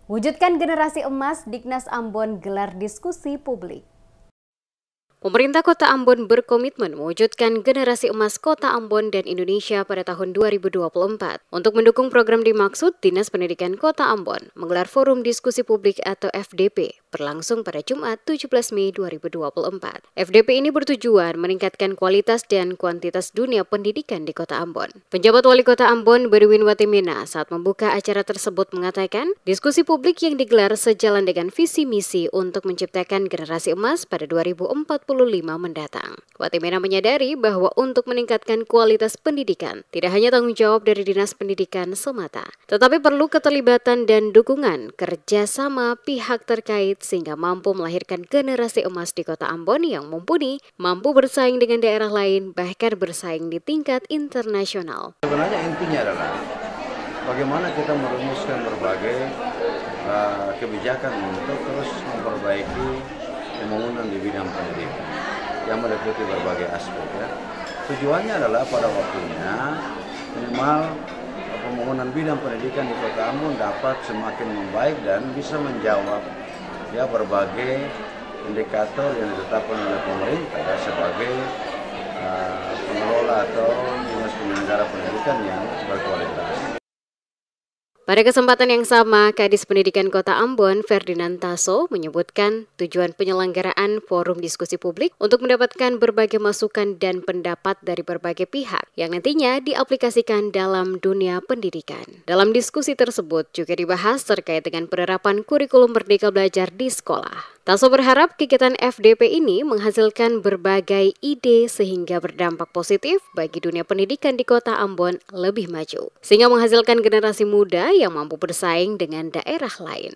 Wujudkan generasi emas, Dignas Ambon gelar diskusi publik. Pemerintah Kota Ambon berkomitmen mewujudkan generasi emas Kota Ambon dan Indonesia pada tahun 2024. Untuk mendukung program dimaksud, Dinas Pendidikan Kota Ambon menggelar Forum Diskusi Publik atau FDP berlangsung pada Jumat 17 Mei 2024. FDP ini bertujuan meningkatkan kualitas dan kuantitas dunia pendidikan di Kota Ambon. Penjabat Wali Kota Ambon, Berwin Watimena, saat membuka acara tersebut mengatakan, diskusi publik yang digelar sejalan dengan visi misi untuk menciptakan generasi emas pada 2045 mendatang. Watimena menyadari bahwa untuk meningkatkan kualitas pendidikan tidak hanya tanggung jawab dari Dinas Pendidikan semata, tetapi perlu keterlibatan dan dukungan kerjasama pihak terkait sehingga mampu melahirkan generasi emas di Kota Ambon yang mumpuni, mampu bersaing dengan daerah lain, bahkan bersaing di tingkat internasional. Sebenarnya intinya adalah bagaimana kita merumuskan berbagai kebijakan untuk terus memperbaiki pembangunan di bidang pendidikan yang meliputi berbagai aspek ya. Tujuannya adalah pada waktunya minimal pembangunan bidang pendidikan di Kota Ambon dapat semakin membaik dan bisa menjawab ya berbagai indikator yang ditetapkan oleh pemerintah ya, sebagai pengelola atau dinas penyelenggara pendidikan yang berkualitas. Pada kesempatan yang sama, Kadis Pendidikan Kota Ambon, Ferdinand Taso, menyebutkan tujuan penyelenggaraan forum diskusi publik untuk mendapatkan berbagai masukan dan pendapat dari berbagai pihak yang nantinya diaplikasikan dalam dunia pendidikan. Dalam diskusi tersebut juga dibahas terkait dengan penerapan kurikulum Merdeka Belajar di sekolah. Taso berharap kegiatan FDP ini menghasilkan berbagai ide sehingga berdampak positif bagi dunia pendidikan di Kota Ambon lebih maju, sehingga menghasilkan generasi muda yang mampu bersaing dengan daerah lain.